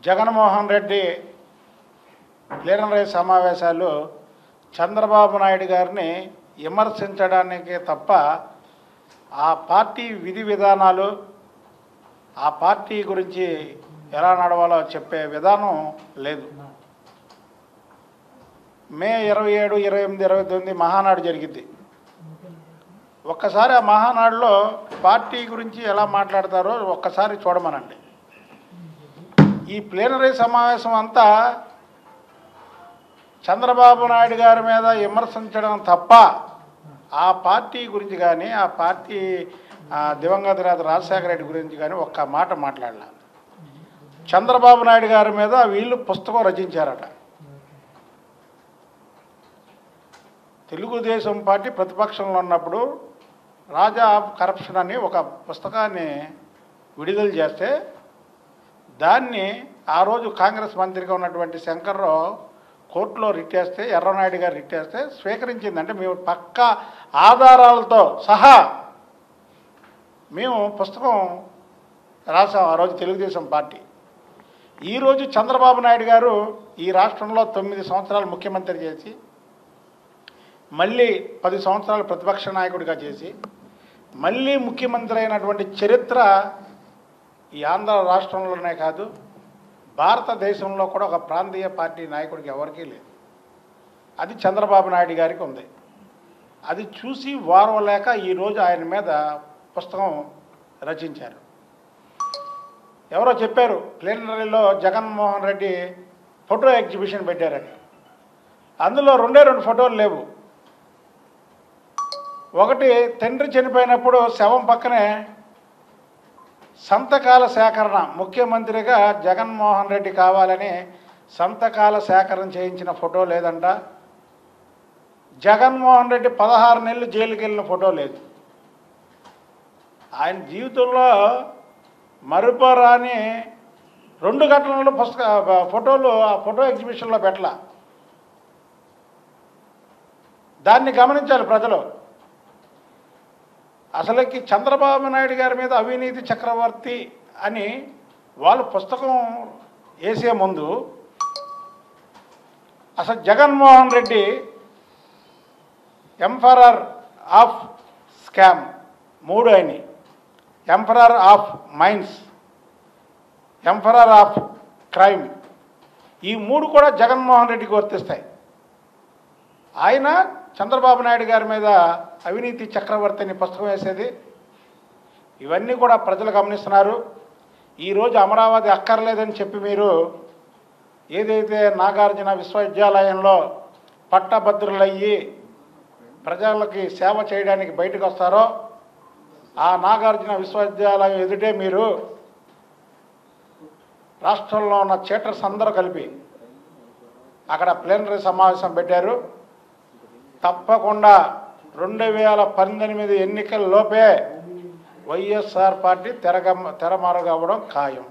Jaganmohan Reddy plenary సమావేశాలు చంద్రబాబు నాయుడు గారిని విమర్శించడానికి తప్ప ఆ పార్టీ విధి విధానాలు ఆ పార్టీ గురించి ఎలా నడవాలో చెప్పే విధానం లేదు. మే 27, 28, 29 మహానాడు జరిగింది. ఒక్కసారి ఆ మహానాడులో పార్టీ గురించి ఎలా మాట్లాడతారో ఒక్కసారి చూడమనండి. ఈ ప్లీనరీ సమావేశం అంతా చంద్రబాబు నాయుడు గారి మీద విమర్శించడం తప్ప ఆ పార్టీ గురించి కానీ ఆ పార్టీ దివంగత నేత రాజశేఖర రెడ్డి గురించి కానీ ఒక్క మాట మాట్లాడలే. చంద్రబాబు నాయుడు గారి మీద వీళ్ళు పుస్తకం రచించారట. తెలుగుదేశం పార్టీ ప్రతిపక్షంలో ఉన్నప్పుడు రాజా ఆఫ్ కరప్షన్ అని ఒక పుస్తకాన్ని విడుదల చేస్తే దాన్ని ఆ రోజు కాంగ్రెస్ మంత్రిగా ఉన్నటువంటి శంకర్రావు కోర్టులో రిట్టేస్తే, ఎర్రనాయుడు గారు రిట్టేస్తే స్వీకరించిందంటే మేము పక్కా ఆధారాలతో సహా మేము పుస్తకం రాసాం ఆ రోజు తెలుగుదేశం పార్టీ. ఈరోజు చంద్రబాబు నాయుడు గారు ఈ రాష్ట్రంలో 9 సంవత్సరాలు ముఖ్యమంత్రి చేసి మళ్ళీ 10 సంవత్సరాలు ప్రతిపక్ష నాయకుడిగా చేసి మళ్ళీ ముఖ్యమంత్రి అయినటువంటి చరిత్ర ఈ ఆంధ్ర రాష్ట్రంలోనే కాదు భారతదేశంలో కూడా ఒక ప్రాంతీయ పార్టీ నాయకుడికి ఎవరికీ లేదు. అది చంద్రబాబు నాయుడు గారికి ఉంది. అది చూసి వారవలేక ఈరోజు ఆయన మీద పుస్తకం రచించారు. ఎవరో చెప్పారు ప్లీనరీలో జగన్మోహన్ రెడ్డి ఫోటో ఎగ్జిబిషన్ పెట్టారని. అందులో 2 ఫోటోలు లేవు. ఒకటి తండ్రి చనిపోయినప్పుడు శవం పక్కనే సంతకాల సేకరణ, ముఖ్యమంత్రిగా జగన్మోహన్ రెడ్డి కావాలని సంతకాల సేకరణ చేయించిన ఫోటో లేదంట. జగన్మోహన్ రెడ్డి 16 నెలలు జైలుకి వెళ్ళిన ఫోటో లేదు. ఆయన జీవితంలో మరుపురాని 2 ఘటనలు ఫోటోలు ఆ ఫోటో ఎగ్జిబిషన్లో పెట్టలా. దాన్ని గమనించాలి ప్రజలు. అసలుకి చంద్రబాబు నాయుడు గారి మీద అవినీతి చక్రవర్తి అని వాళ్ళు పుస్తకం వేసే ముందు అసలు Jaganmohan Reddy emperor of scam 3 అయినాయి. Emperor of mines, emperor of crime, ఈ 3 కూడా జగన్మోహన్ రెడ్డికి వర్తిస్తాయి. ఆయన చంద్రబాబు నాయుడు గారి మీద అవినీతి చక్రవర్తిని పుస్తకం వేసేది ఇవన్నీ కూడా ప్రజలు గమనిస్తున్నారు. ఈరోజు అమరావతి అక్కర్లేదని చెప్పి మీరు ఏదైతే నాగార్జున విశ్వవిద్యాలయంలో పట్టభద్రులయ్యి ప్రజలకి సేవ చేయడానికి బయటకు వస్తారో ఆ నాగార్జున విశ్వవిద్యాలయం ఎదుటే మీరు రాష్ట్రంలో ఉన్న థియేటర్స్ అందరూ కలిపి అక్కడ ప్లీనరీ సమావేశం పెట్టారు. తప్పకుండా 2018 ఎన్నికల్లోపే వైఎస్ఆర్ పార్టీ తెరమరుగవ్వడం ఖాయం.